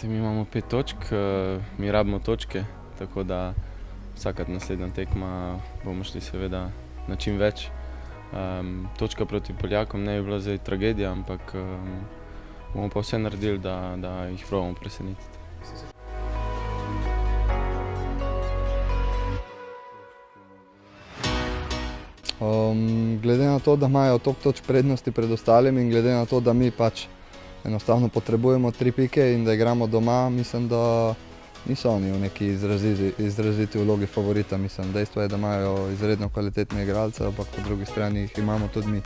Mi imamo 5 točk, mi rabimo točke, tako da vsaka naslednja tekma bomo šli seveda na čim več. Točka proti Poljakom ne bi bila zdaj tragedija, ampak bomo pa vse naredili, da jih probamo presenetiti. Glede na to, da imajo toliko točk prednosti pred ostalimi in glede na to, da mi pač enostavno potrebujemo 3 pike in da igramo doma, mislim, da niso oni v neki izraziti vlogi favorita. Dejstvo je, da imajo izredno kvalitetne igralce, ampak po drugi strani jih imamo tudi mi.